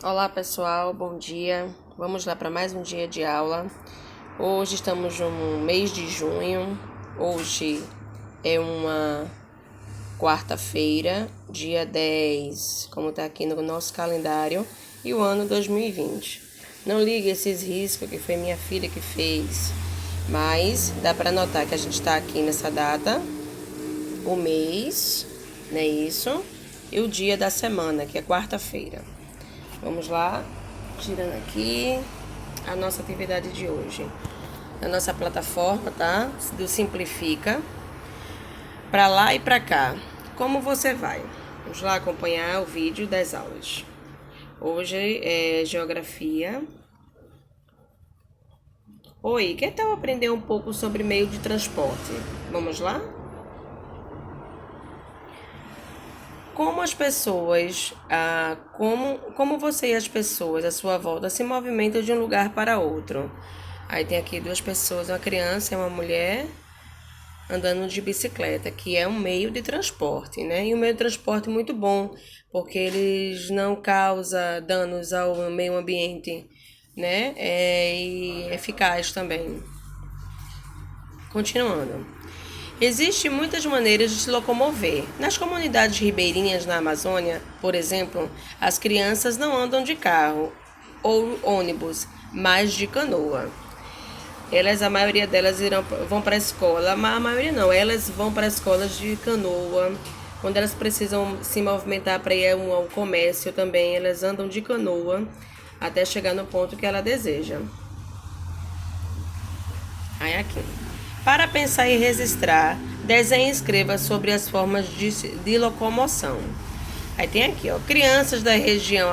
Olá pessoal, bom dia. Vamos lá para mais um dia de aula. Hoje estamos no mês de junho. Hoje é uma quarta-feira, dia 10, como está aqui no nosso calendário, e o ano 2020. Não ligue esses riscos que foi minha filha que fez, mas dá para notar que a gente está aqui nessa data, o mês, não é isso? E o dia da semana, que é quarta-feira. Vamos lá, tirando aqui a nossa atividade de hoje. Na nossa plataforma, tá? Do Simplifica. Para lá e para cá. Como você vai? Vamos lá acompanhar o vídeo das aulas. Hoje é Geografia. Oi, que tal aprender um pouco sobre meio de transporte? Vamos lá? Como as pessoas, como você e as pessoas à sua volta se movimentam de um lugar para outro? Aí tem aqui duas pessoas, uma criança e uma mulher andando de bicicleta, que é um meio de transporte, né? E um meio de transporte muito bom, porque eles não causam danos ao meio ambiente, né? E eficaz também. Continuando. Existem muitas maneiras de se locomover. Nas comunidades ribeirinhas na Amazônia, por exemplo, as crianças não andam de carro ou ônibus, mas de canoa. A maioria delas vão para a escola, mas a maioria não, elas vão para escolas de canoa. Quando elas precisam se movimentar para ir ao comércio também, elas andam de canoa até chegar no ponto que ela deseja. Aí aqui. Para pensar e registrar, desenhe e escreva sobre as formas de locomoção. Aí tem aqui, ó, crianças da região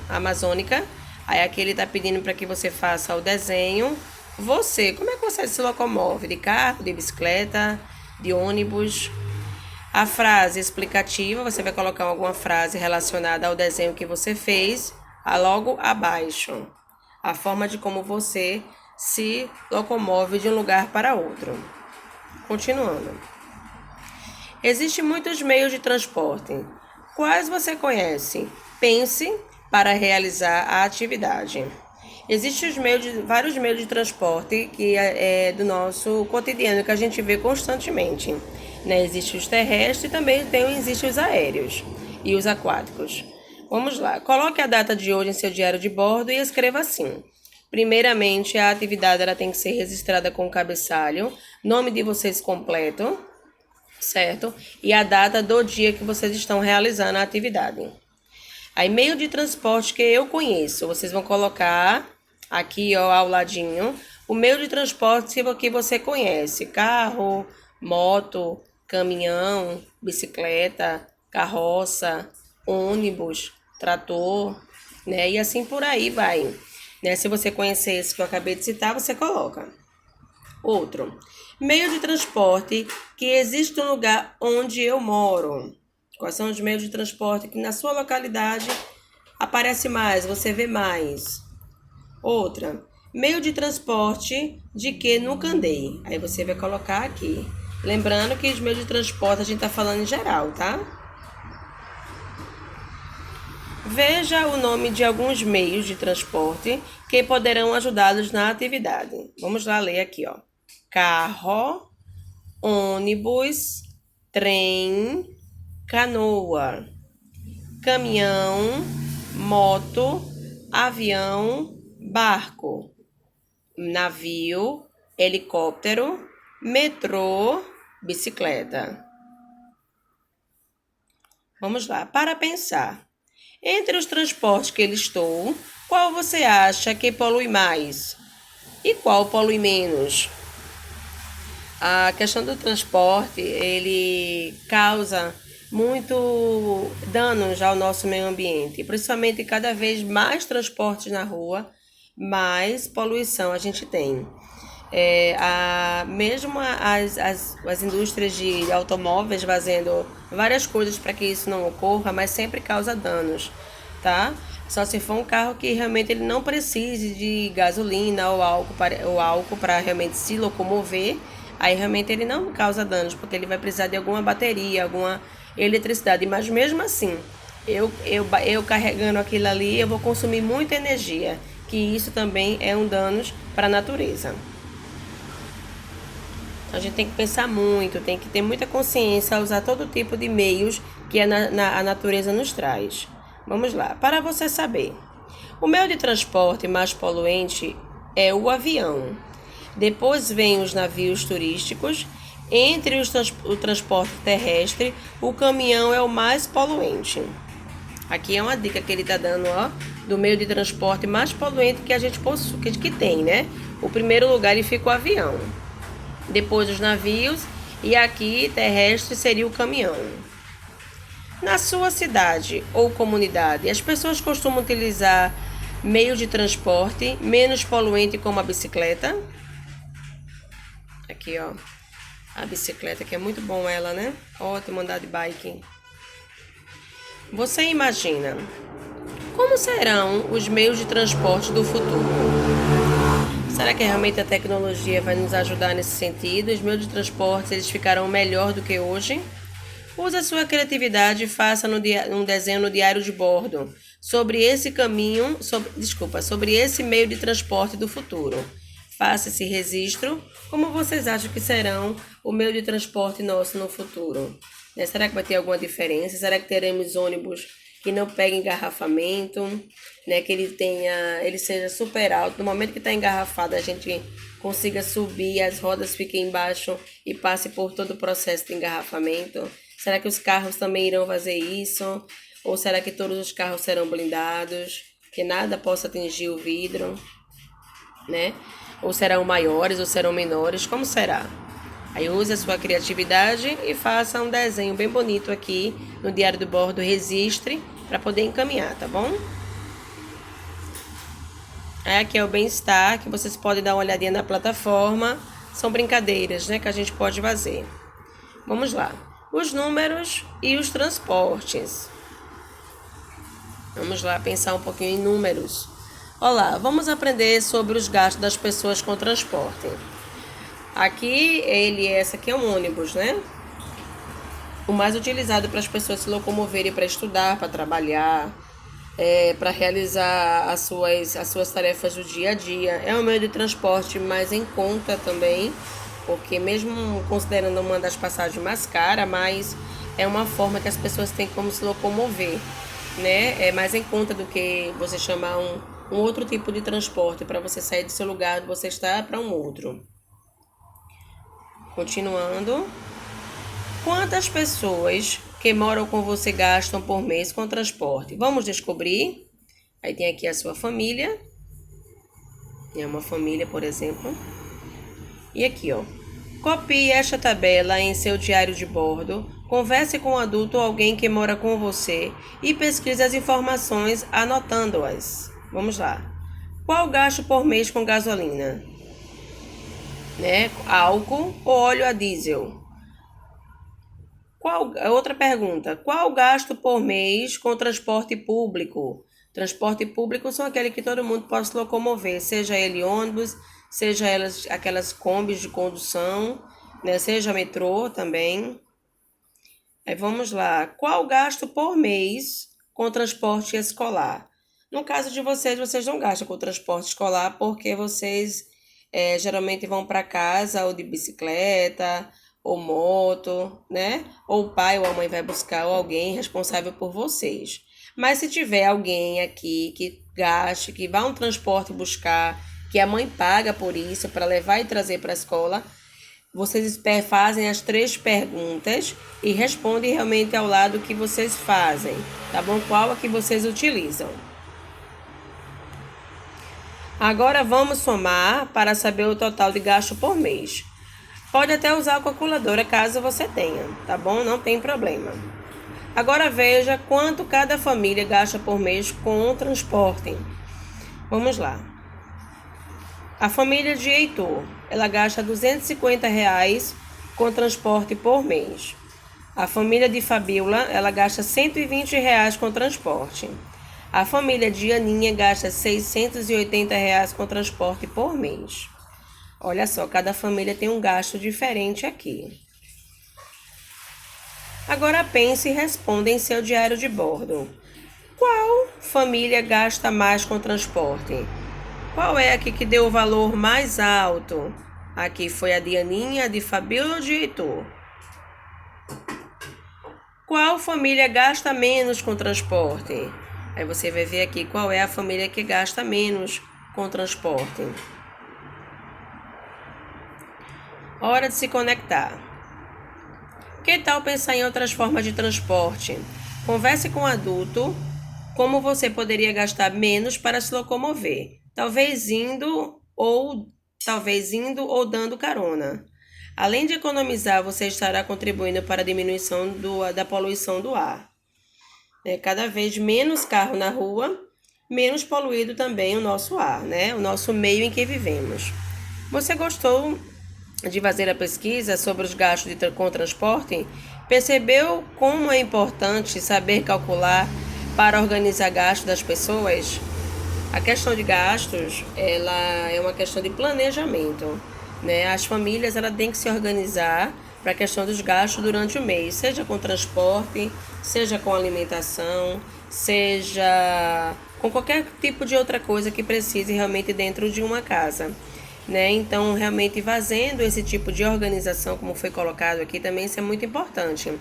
amazônica. Aí aqui ele tá pedindo para que você faça o desenho. Você, como é que você se locomove? De carro, de bicicleta, de ônibus? A frase explicativa, você vai colocar alguma frase relacionada ao desenho que você fez, logo abaixo. A forma de como você se locomove de um lugar para outro. Continuando. Existem muitos meios de transporte. Quais você conhece? Pense para realizar a atividade. Existem vários meios de transporte que é do nosso cotidiano, que a gente vê constantemente. Né? Existem os terrestres e também existem os aéreos e os aquáticos. Vamos lá. Coloque a data de hoje em seu diário de bordo e escreva assim. Primeiramente, a atividade ela tem que ser registrada com o cabeçalho, nome de vocês completo, certo? E a data do dia que vocês estão realizando a atividade. Aí, meio de transporte que eu conheço, vocês vão colocar aqui, ó, ao ladinho, o meio de transporte que você conhece: carro, moto, caminhão, bicicleta, carroça, ônibus, trator, né? E assim por aí vai. Né? Se você conhecer esse que eu acabei de citar, você coloca. Outro. Meio de transporte que existe no lugar onde eu moro. Quais são os meios de transporte que na sua localidade aparece mais, você vê mais. Outra. Meio de transporte de que nunca andei. Aí você vai colocar aqui. Lembrando que os meios de transporte a gente está falando em geral, tá? Veja o nome de alguns meios de transporte que poderão ajudá-los na atividade. Vamos lá ler aqui, ó. Carro, ônibus, trem, canoa, caminhão, moto, avião, barco, navio, helicóptero, metrô, bicicleta. Vamos lá, para pensar. Entre os transportes que listou, qual você acha que polui mais? E qual polui menos? A questão do transporte, ele causa muito danos ao nosso meio ambiente. Principalmente cada vez mais transportes na rua, mais poluição a gente tem. Mesmo as indústrias de automóveis fazendo várias coisas para que isso não ocorra, mas sempre causa danos, tá? Só se for um carro que realmente ele não precise de gasolina ou álcool para realmente se locomover, aí realmente ele não causa danos, porque ele vai precisar de alguma bateria, alguma eletricidade. Mas mesmo assim, Eu carregando aquilo ali, eu vou consumir muita energia, que isso também é um dano para a natureza. A gente tem que pensar muito, tem que ter muita consciência ao usar todo tipo de meios que a natureza nos traz. Vamos lá, para você saber. O meio de transporte mais poluente é o avião. Depois vem os navios turísticos. Entre o transporte terrestre, o caminhão é o mais poluente. Aqui é uma dica que ele está dando, ó, do meio de transporte mais poluente que a gente possui, que tem, né? O primeiro lugar ele fica o avião. Depois os navios e aqui terrestre seria o caminhão. Na sua cidade ou comunidade, as pessoas costumam utilizar meio de transporte menos poluente como a bicicleta. Aqui, ó, a bicicleta que é muito bom ela, né? Ótimo andar de bike. Você imagina como serão os meios de transporte do futuro? Será que realmente a tecnologia vai nos ajudar nesse sentido? Os meios de transporte eles ficarão melhor do que hoje? Use a sua criatividade e faça um desenho no diário de bordo sobre esse caminho, sobre esse meio de transporte do futuro. Faça esse registro. Como vocês acham que serão o meio de transporte nosso no futuro? Será que vai ter alguma diferença? Será que teremos ônibus que não peguem engarrafamento, né? Que ele seja super alto. No momento que está engarrafado, a gente consiga subir, as rodas fiquem embaixo e passe por todo o processo de engarrafamento. Será que os carros também irão fazer isso? Ou será que todos os carros serão blindados? Que nada possa atingir o vidro, né? Ou serão maiores ou serão menores? Como será? Aí use a sua criatividade e faça um desenho bem bonito aqui no diário do bordo, registre para poder encaminhar, tá bom? Aqui é o bem-estar, que vocês podem dar uma olhadinha na plataforma. São brincadeiras, né, que a gente pode fazer. Vamos lá. Os números e os transportes. Vamos lá pensar um pouquinho em números. Olá, vamos aprender sobre os gastos das pessoas com transporte. Essa aqui é um ônibus, né? O mais utilizado para as pessoas se locomoverem para estudar, para trabalhar, para realizar as suas tarefas do dia a dia. É um meio de transporte mais em conta também, porque mesmo considerando uma das passagens mais caras, mas é uma forma que as pessoas têm como se locomover, né? É mais em conta do que você chamar um outro tipo de transporte para você sair do seu lugar onde você está para um outro. Continuando. Quantas pessoas que moram com você gastam por mês com transporte? Vamos descobrir. Aí tem aqui a sua família. É uma família, por exemplo. E aqui, ó. Copie esta tabela em seu diário de bordo. Converse com um adulto ou alguém que mora com você e pesquise as informações anotando-as. Vamos lá. Qual o gasto por mês com gasolina? Né? Álcool ou óleo a diesel? Outra pergunta. Qual o gasto por mês com transporte público? Transporte público são aquele que todo mundo pode se locomover, seja ele ônibus, seja elas aquelas combis de condução, né? Seja metrô também. Aí vamos lá. Qual o gasto por mês com transporte escolar? No caso de vocês não gastam com transporte escolar porque vocês geralmente vão para casa ou de bicicleta ou moto, né? Ou o pai ou a mãe vai buscar ou alguém responsável por vocês. Mas se tiver alguém aqui que gaste, que vá um transporte buscar, que a mãe paga por isso para levar e trazer para a escola, vocês fazem as 3 perguntas e respondem realmente ao lado que vocês fazem, tá bom? Qual é que vocês utilizam? Agora vamos somar para saber o total de gasto por mês. Pode até usar a calculadora caso você tenha, tá bom? Não tem problema. Agora veja quanto cada família gasta por mês com o transporte. Vamos lá. A família de Heitor, ela gasta R$250 com transporte por mês. A família de Fabiola, ela gasta R$120 com transporte. A família de Aninha gasta R$680 com transporte por mês. Olha só, cada família tem um gasto diferente aqui. Agora pense e responda em seu diário de bordo. Qual família gasta mais com transporte? Qual é aqui que deu o valor mais alto? Aqui foi a de Aninha, a de Fabíola ou de Heitor? Qual família gasta menos com transporte? Aí você vai ver aqui qual é a família que gasta menos com transporte. Hora de se conectar. Que tal pensar em outras formas de transporte? Converse com o adulto como você poderia gastar menos para se locomover. Talvez indo ou dando carona. Além de economizar, você estará contribuindo para a diminuição da poluição do ar. Cada vez menos carro na rua, menos poluído também o nosso ar, né? O nosso meio em que vivemos. Você gostou de fazer a pesquisa sobre os gastos com transporte? Percebeu como é importante saber calcular para organizar gastos das pessoas? A questão de gastos, ela é uma questão de planejamento, né? As famílias, ela têm que se organizar para a questão dos gastos durante o mês, seja com transporte, seja com alimentação, seja com qualquer tipo de outra coisa que precise realmente dentro de uma casa, né? Então, realmente fazendo esse tipo de organização, como foi colocado aqui, também isso é muito importante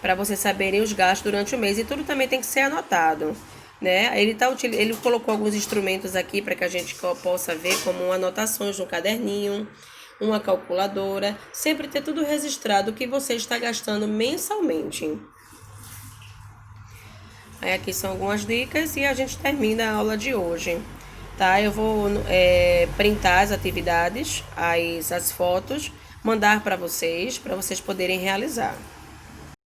para vocês saberem os gastos durante o mês, e tudo também tem que ser anotado, né? Ele colocou alguns instrumentos aqui para que a gente possa ver, como anotações no caderninho, uma calculadora, sempre ter tudo registrado o que você está gastando mensalmente. Aí aqui são algumas dicas e a gente termina a aula de hoje, tá? Eu vou printar as atividades, as fotos, mandar para vocês poderem realizar.